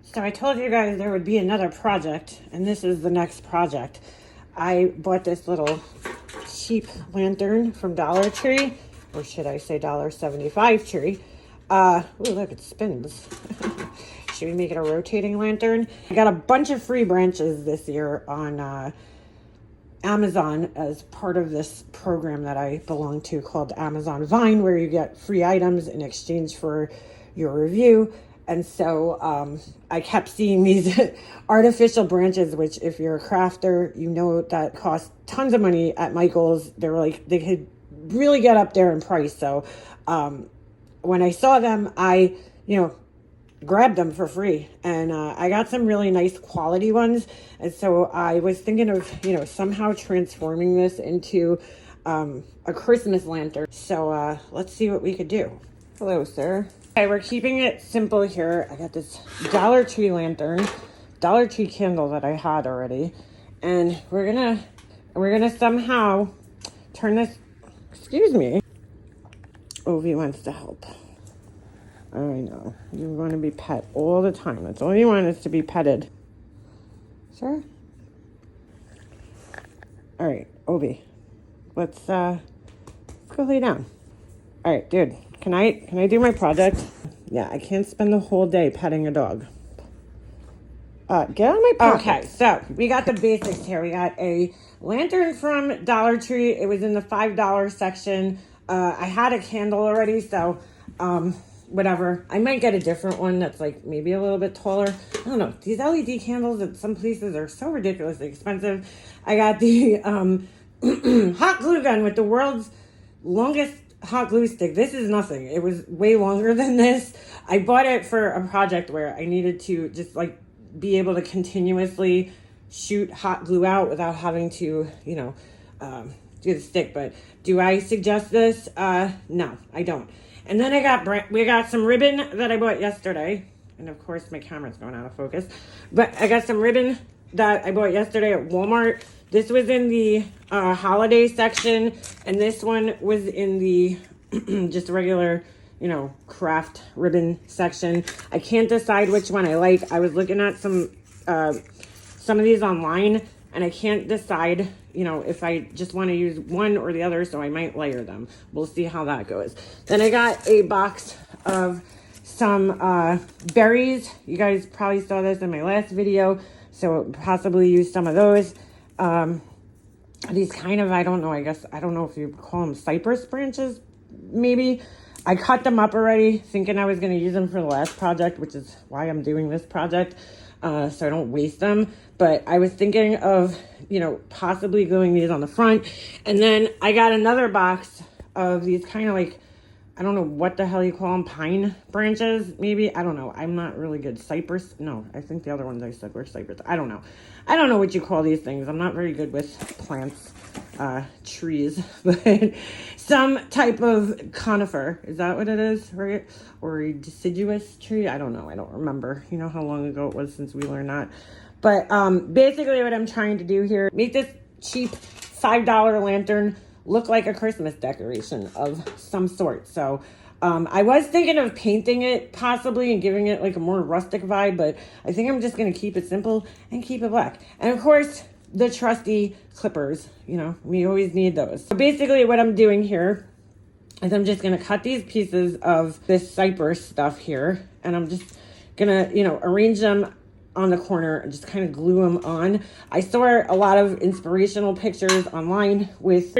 So I told you guys there would be another project, and this is the next project. I bought this little cheap lantern from Dollar Tree, or should I say $1.75 Tree. Ooh, look, it spins. Should we make it a rotating lantern? I got a bunch of free branches this year on Amazon as part of this program that I belong to called Amazon Vine, where you get free items in exchange for your review. And so I kept seeing these artificial branches, which if you're a crafter, you know that cost tons of money at Michael's. They're like, they could really get up there in price. So when I saw them, I, grabbed them for free, and I got some really nice quality ones. And so I was thinking of, somehow transforming this into a Christmas lantern. So let's see what we could do. Hello, sir. Okay, we're keeping it simple here. I got this Dollar Tree lantern, Dollar Tree candle that I had already, and we're gonna somehow turn this. Excuse me. Ovi wants to help. I know. You want to be pet all the time. That's all you want, is to be petted. Sure? All right, Obi. Let's go lay down. All right, dude. Can I do my project? Yeah, I can't spend the whole day petting a dog. Get out of my pocket. Okay, so we got the basics here. We got a lantern from Dollar Tree. It was in the $5 section. I had a candle already, so whatever. I might get a different one that's like maybe a little bit taller. I don't know. These LED candles at some places are so ridiculously expensive. I got the hot glue gun with the world's longest hot glue stick. This is nothing. It was way longer than this. I bought it for a project where I needed to just like be able to continuously shoot hot glue out without having to, do the stick. But do I suggest this? No, I don't. And then we got some ribbon that I bought yesterday. And of course my camera's going out of focus. But I got some ribbon that I bought yesterday at Walmart. This was in the holiday section, and this one was in the just regular, craft ribbon section. I can't decide which one I like. I was looking at some of these online, and I can't decide, if I just want to use one or the other, so I might layer them. We'll see how that goes. Then I got a box of some berries. You guys probably saw this in my last video, so possibly use some of those. These kind of, I don't know if you call them cypress branches, maybe. I cut them up already, thinking I was going to use them for the last project, which is why I'm doing this project, so I don't waste them. But I was thinking of, possibly gluing these on the front. And then I got another box of these kind of like, I don't know what the hell you call them, pine branches, maybe. I don't know. I'm not really good. Cypress? No, I think the other ones I said were cypress. I don't know. I don't know what you call these things. I'm not very good with plants, trees, but some type of conifer. Is that what it is, right? Or a deciduous tree? I don't know. I don't remember. You know how long ago it was since we learned that. But basically what I'm trying to do here, make this cheap $5 lantern look like a Christmas decoration of some sort. So I was thinking of painting it possibly and giving it like a more rustic vibe, but I think I'm just going to keep it simple and keep it black. And of course, the trusty clippers, we always need those. So basically what I'm doing here is I'm just going to cut these pieces of this cypress stuff here, and I'm just going to, arrange them on the corner and just kind of glue them on. I saw a lot of inspirational pictures online with,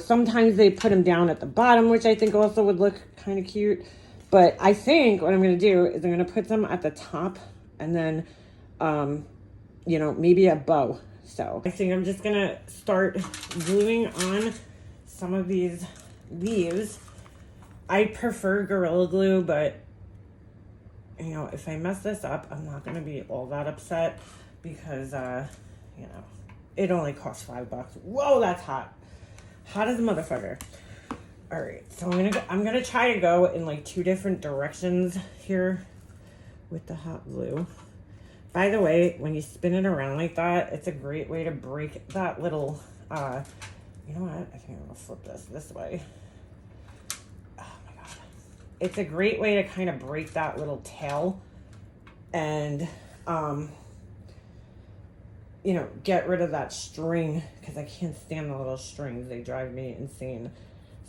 sometimes they put them down at the bottom, which I think also would look kind of cute. But I think what I'm going to do is I'm going to put them at the top, and then, maybe a bow. So I think I'm just going to start gluing on some of these leaves. I prefer Gorilla Glue, but if I mess this up, I'm not going to be all that upset because, it only costs $5. Whoa, that's hot. Hot as a motherfucker. All right, so I'm gonna try to go in like 2 different directions here with the hot glue. By the way, when you spin it around like that, it's a great way to break that little, you know what? I think I'm gonna flip this way. It's a great way to kind of break that little tail and you know, get rid of that string, because I can't stand the little strings. They drive me insane.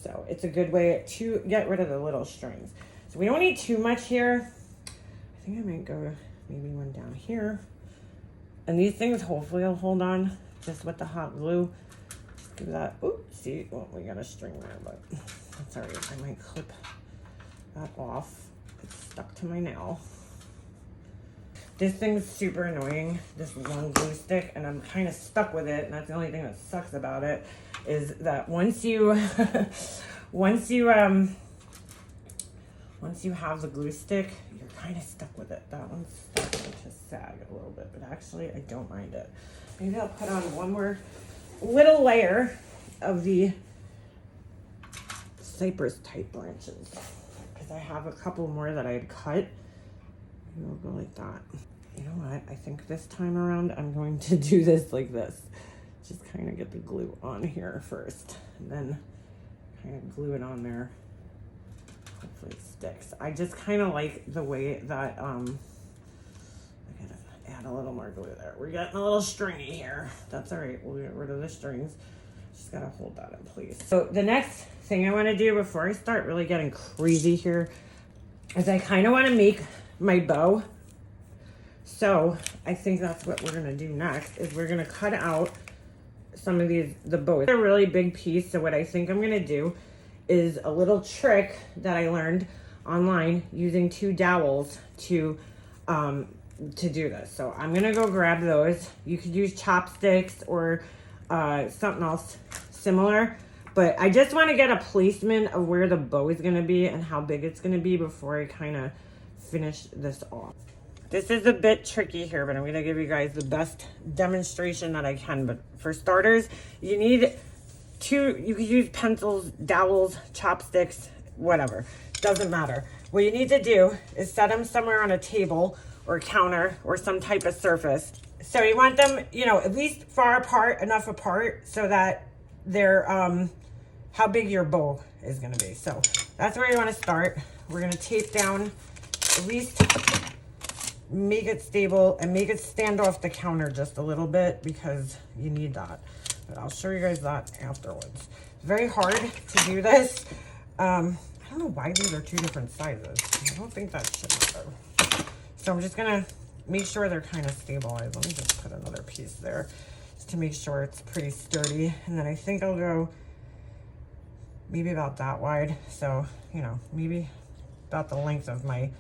So it's a good way to get rid of the little strings. So we don't need too much here. I think I might go maybe one down here. And these things hopefully will hold on just with the hot glue. Just give that, oops, see, well, we got a string there, but that's all right. I might clip that off. It's stuck to my nail. This thing's super annoying, this one glue stick, and I'm kind of stuck with it, and that's the only thing that sucks about it, is that once you once you have the glue stick, you're kind of stuck with it. That one's starting to sag a little bit, but actually I don't mind it. Maybe I'll put on one more little layer of the cypress type branches, because I have a couple more that I had cut. Maybe I'll go like that. You know what? I think this time around I'm going to do this like this. Just kind of get the glue on here first, and then kind of glue it on there. Hopefully it sticks. I just kind of like the way that, I gotta add a little more glue there. We're getting a little stringy here. That's all right. We'll get rid of the strings. Just gotta hold that in place. So the next thing I want to do before I start really getting crazy here is I kind of want to make my bow. So I think that's what we're gonna do next, is we're gonna cut out some of the bows. They're a really big piece, so what I think I'm gonna do is a little trick that I learned online using 2 dowels to do this. So I'm gonna go grab those. You could use chopsticks or something else similar, but I just want to get a placement of where the bow is gonna be and how big it's gonna be before I kind of finish this off. This is a bit tricky here, but I'm going to give you guys the best demonstration that I can. But for starters, you need you could use pencils, dowels, chopsticks, whatever. Doesn't matter. What you need to do is set them somewhere on a table or counter or some type of surface. So you want them, you know, at least far apart, enough apart so that they're, how big your bow is going to be. So that's where you want to start. We're going to tape down at least, make it stable and make it stand off the counter just a little bit, because you need that. But I'll show you guys that afterwards. It's very hard to do this. I don't know why these are 2 different sizes. I don't think that should matter. So I'm just gonna make sure they're kind of stabilized. Let me just put another piece there just to make sure it's pretty sturdy. And then I think I'll go maybe about that wide. So, you know, maybe about the length of my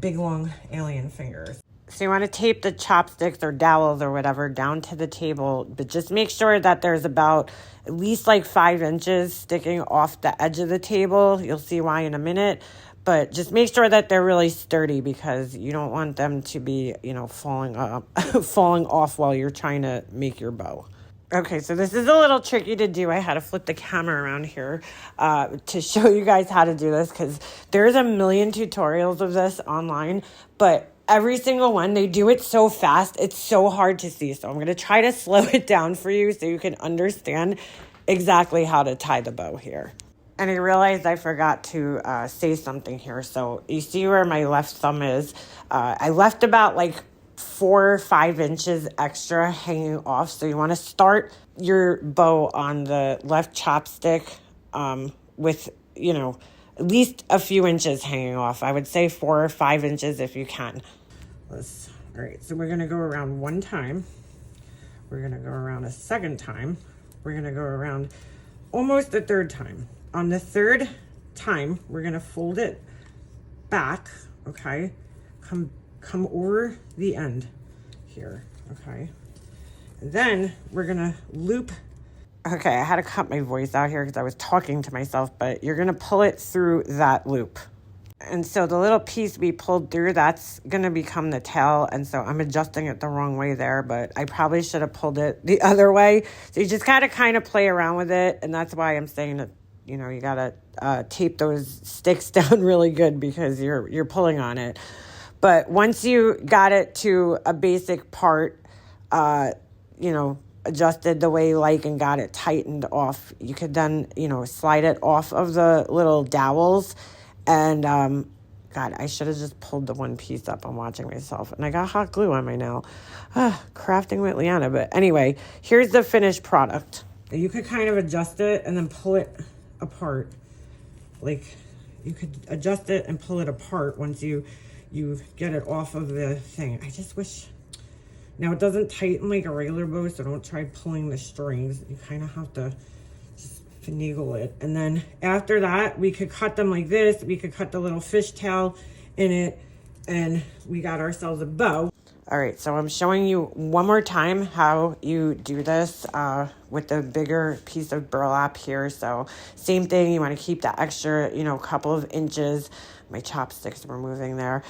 big long alien fingers. So you want to tape the chopsticks or dowels or whatever down to the table, but just make sure that there's about at least like 5 inches sticking off the edge of the table. You'll see why in a minute, but just make sure that they're really sturdy, because you don't want them to be, you know, falling off while you're trying to make your bow. Okay, so this is a little tricky to do. I had to flip the camera around here to show you guys how to do this, because there's a million tutorials of this online, but every single one, they do it so fast, it's so hard to see. So I'm going to try to slow it down for you so you can understand exactly how to tie the bow here. And I realized I forgot to say something here. So you see where my left thumb is? I left about like 4 or 5 inches extra hanging off. So you want to start your bow on the left chopstick with, you know, at least a few inches hanging off. I would say 4 or 5 inches if you can. All right, so we're going to go around one time. We're going to go around a second time. We're going to go around almost a third time. On the third time, we're going to fold it back, okay? Come over the end here, okay? And then we're gonna loop. Okay, I had to cut my voice out here because I was talking to myself, but you're gonna pull it through that loop. And so the little piece we pulled through, that's gonna become the tail. And so I'm adjusting it the wrong way there, but I probably should have pulled it the other way. So you just gotta kind of play around with it. And that's why I'm saying that, you know, you gotta tape those sticks down really good, because you're pulling on it. But once you got it to a basic part, you know, adjusted the way you like and got it tightened off, you could then, you know, slide it off of the little dowels and God, I should have just pulled the one piece up. I'm watching myself. And I got hot glue on my nail. Crafting with Leanna. But anyway, here's the finished product. You could kind of adjust it and then pull it apart. Like, you could adjust it and pull it apart once you get it off of the thing. I just wish... Now, it doesn't tighten like a regular bow, so don't try pulling the strings. You kind of have to just finagle it. And then after that, we could cut them like this. We could cut the little fishtail in it, and we got ourselves a bow. All right, so I'm showing you one more time how you do this with the bigger piece of burlap here. So same thing, you want to keep the extra, couple of inches. My chopsticks were moving there.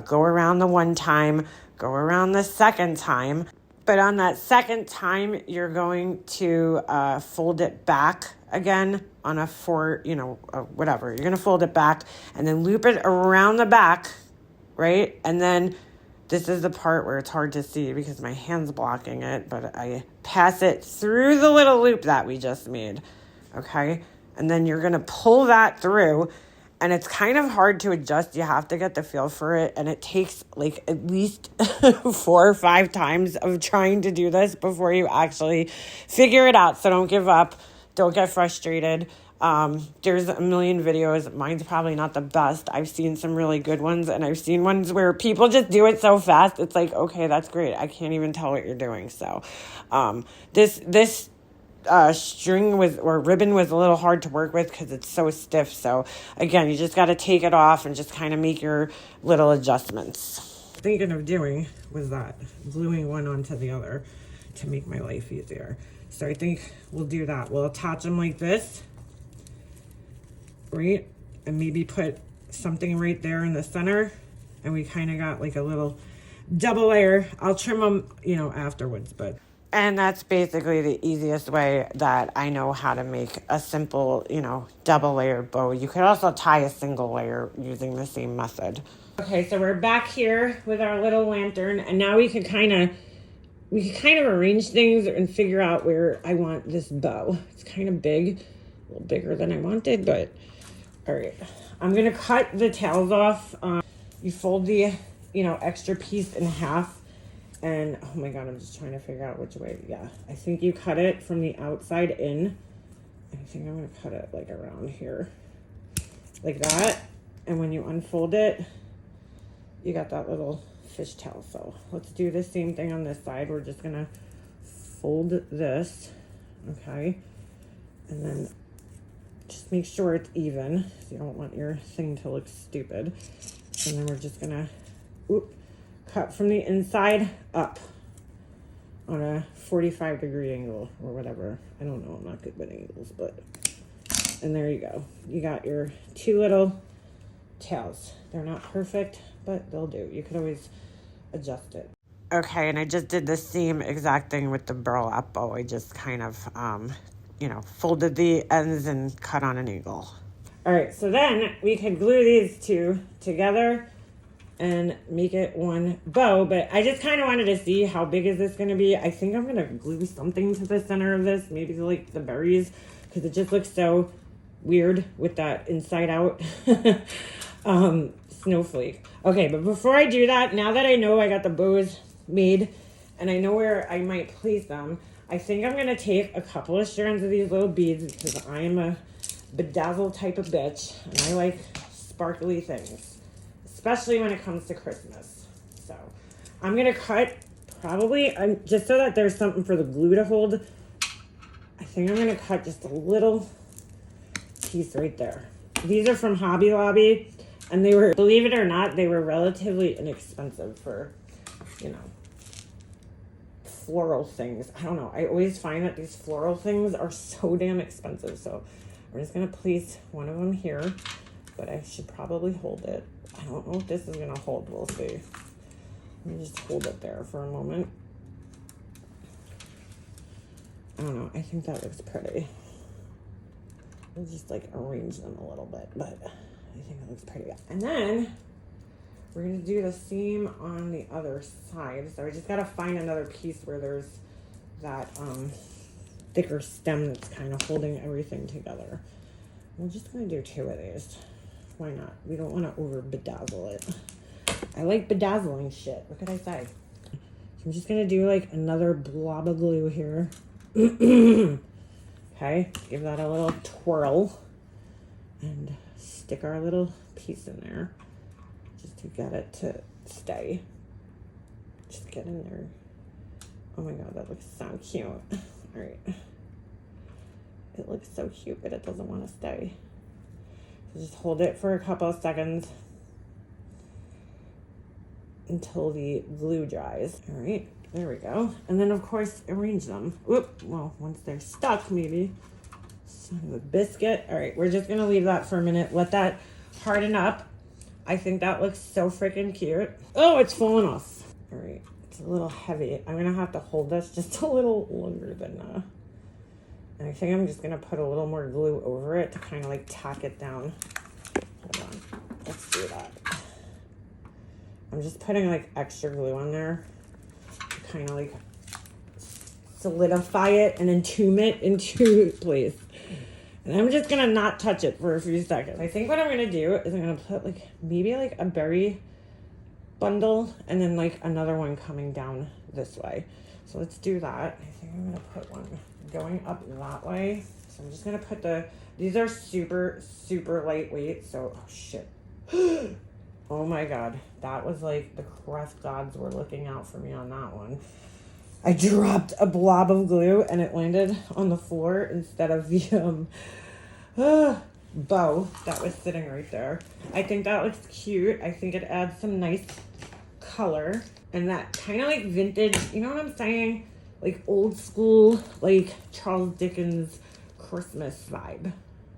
Go around the one time, go around the second time. But on that second time, you're going to fold it back again on a whatever. You're going to fold it back and then loop it around the back, right? And then this is the part where it's hard to see because my hand's blocking it, but I pass it through the little loop that we just made, okay? And then you're going to pull that through, and it's kind of hard to adjust. You have to get the feel for it, and it takes like at least 4 or 5 times of trying to do this before you actually figure it out. So don't give up. Don't get frustrated. There's a million videos. Mine's probably not the best. I've seen some really good ones, and I've seen ones where people just do it so fast. It's like, okay, that's great. I can't even tell what you're doing. So, this string or ribbon was a little hard to work with because it's so stiff. So again, you just got to take it off and just kind of make your little adjustments. Thinking of doing was that, gluing one onto the other to make my life easier. So I think we'll do that. We'll attach them like this. Right, and maybe put something right there in the center, and we kind of got like a little double layer. I'll trim them, afterwards, and that's basically the easiest way that I know how to make a simple, double layer bow. You could also tie a single layer using the same method. Okay, so we're back here with our little lantern, and now we could kind of arrange things and figure out where I want this bow. It's kind of big, a little bigger than I wanted, but all right, I'm going to cut the tails off. You fold the, extra piece in half. And, oh my God, I'm just trying to figure out which way. Yeah, I think you cut it from the outside in. I think I'm going to cut it like around here. Like that. And when you unfold it, you got that little fishtail. So let's do the same thing on this side. We're just going to fold this. Okay. And then just make sure it's even. You don't want your thing to look stupid. And then we're just gonna cut from the inside up on a 45-degree angle or whatever. I don't know, I'm not good with angles, and there you go. You got your 2 little tails. They're not perfect, but they'll do. You could always adjust it. Okay, and I just did the same exact thing with the burlap bow. I just kind of folded the ends and cut on an angle. All right, so then we can glue these 2 together and make it one bow, but I just kind of wanted to see how big is this going to be. I think I'm going to glue something to the center of this, maybe like the berries, because it just looks so weird with that inside out snowflake. Okay, but before I do that, now that I know I got the bows made and I know where I might place them, I think I'm going to take a couple of strands of these little beads because I am a bedazzle type of bitch and I like sparkly things, especially when it comes to Christmas. So I'm going to cut probably, just so that there's something for the glue to hold, I think I'm going to cut just a little piece right there. These are from Hobby Lobby and they were, believe it or not, they were relatively inexpensive for, floral things. I don't know. I always find that these floral things are so damn expensive. So we're just going to place one of them here, but I should probably hold it. I don't know if this is going to hold. We'll see. Let me just hold it there for a moment. I don't know. I think that looks pretty. I'll just arrange them a little bit, but I think it looks pretty. And then we're going to do the same on the other side. So I just got to find another piece where there's that thicker stem that's kind of holding everything together. We're just going to do 2 of these. Why not? We don't want to over bedazzle it. I like bedazzling shit. What could I say? So I'm just going to do like another blob of glue here. Okay, give that a little twirl and stick our little piece in there just to get it to stay. Just get in there. Oh my god, that looks so cute. All right. It looks so cute, but it doesn't want to stay. So just hold it for a couple of seconds until the glue dries. All right, there we go. And then of course, arrange them. Whoop, well, once they're stuck, maybe. Son of a biscuit. All right, we're just gonna leave that for a minute. Let that harden up. I think that looks so freaking cute. Oh, it's falling off. All right, it's a little heavy. I'm gonna have to hold this just a little longer than and I think I'm just gonna put a little more glue over it to kind of like tack it down. Hold on, let's do that. I'm just putting like extra glue on there to kind of like solidify it and entomb it into place. And I'm just gonna not touch it for a few seconds. I think what I'm gonna do is I'm gonna put like maybe like a berry bundle and then like another one coming down this way. So let's do that. I think I'm gonna put one going up that way. So I'm just gonna put these are super, super lightweight. So, oh shit. Oh my god. That was like the crust gods were looking out for me on that one. I dropped a blob of glue and it landed on the floor instead of the bow that was sitting right there. I think that looks cute. I think it adds some nice color and that kind of like vintage, you know what I'm saying? Like old school, like Charles Dickens Christmas vibe.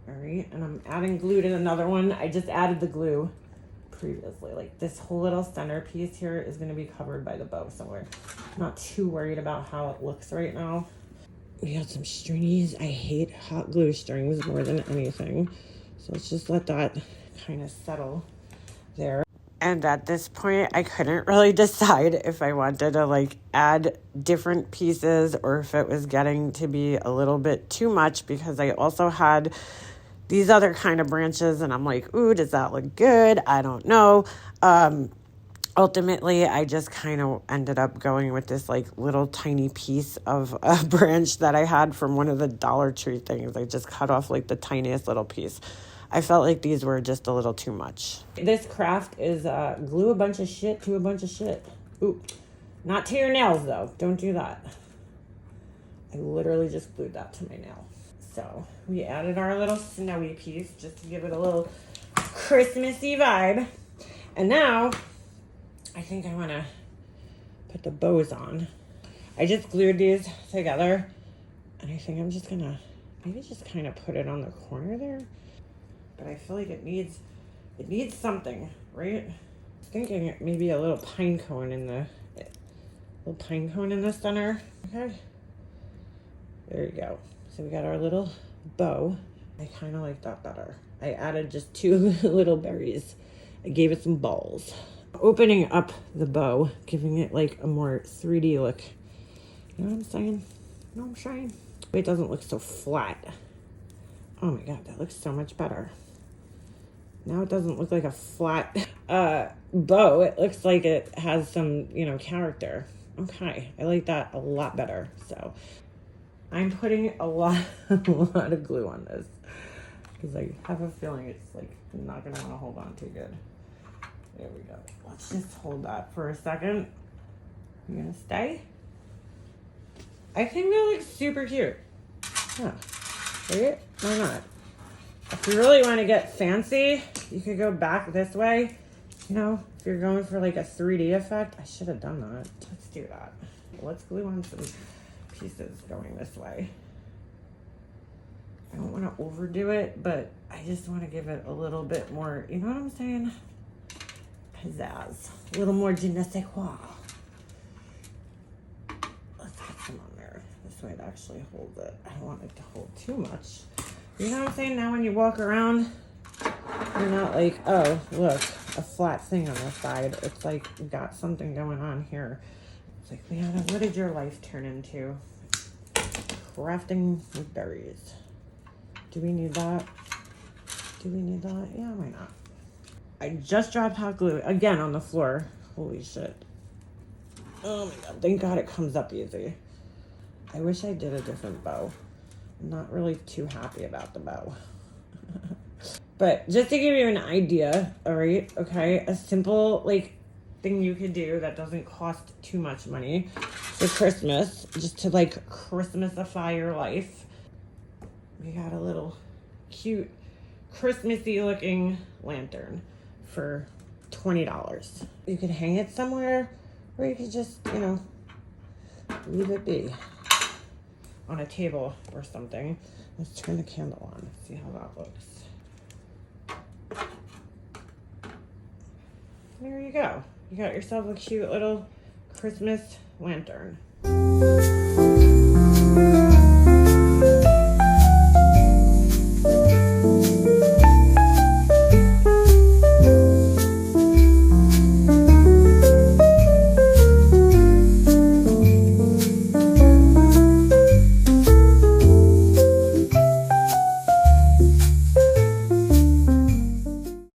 All right, and I'm adding glue to another one. I just added the glue previously. Like this whole little centerpiece here is going to be covered by the bow somewhere. Not too worried about how it looks right now. We got some stringies. I hate hot glue strings more than anything. So let's just let that kind of settle there. And at this point, I couldn't really decide if I wanted to like add different pieces or if it was getting to be a little bit too much because I also had these other kind of branches and I'm like, ooh, does that look good? I don't know. Ultimately, I just kind of ended up going with this like little tiny piece of a branch that I had from one of the Dollar Tree things. I just cut off like the tiniest little piece. I felt like these were just a little too much. This craft is glue a bunch of shit to a bunch of shit. Ooh, not to your nails though. Don't do that. I literally just glued that to my nail. So we added our little snowy piece just to give it a little Christmassy vibe. And now I think I want to put the bows on. I just glued these together and I think I'm just gonna maybe just kind of put it on the corner there. But I feel like it needs something, right? I was thinking maybe a little pine cone in the center. Okay, there you go. So we got our little bow. I kind of like that better. I added just 2 little berries. I gave it some balls. Opening up the bow, giving it like a more 3D look. You know what I'm saying? You know what I'm saying? It doesn't look so flat. Oh my god, that looks so much better. Now it doesn't look like a flat bow. It looks like it has some, character. Okay, I like that a lot better. So I'm putting a lot of glue on this because I have a feeling it's like not gonna want to hold on too good. There we go. Let's just hold that for a second. You gonna stay? I think that looks super cute. Yeah, right? Why not? If you really want to get fancy, you could go back this way. If you're going for like a 3D effect, I should have done that. Let's do that. Let's glue on some pieces going this way. I don't want to overdo it, but I just want to give it a little bit more, you know what I'm saying? Pizzazz. A little more je ne sais quoi. Let's get some on there. This way it actually holds it. I don't want it to hold too much. You know what I'm saying? Now when you walk around, you're not like, oh, look, a flat thing on the side. It's like you got something going on here. It's like, Leanna, what did your life turn into? Crafting with berries. Do we need that? Yeah, why not? I just dropped hot glue again on the floor. Holy shit. Oh my god, thank god it comes up easy. I wish I did a different bow. I'm not really too happy about the bow. But just to give you an idea, all right, okay, a simple like thing you could do that doesn't cost too much money for Christmas, just to like Christmasify your life. We got a little cute Christmassy looking lantern for $20. You could hang it somewhere, or you could just, you know, leave it be on a table or something. Let's turn the candle on, see how that looks. There you go. You got yourself a cute little Christmas lantern.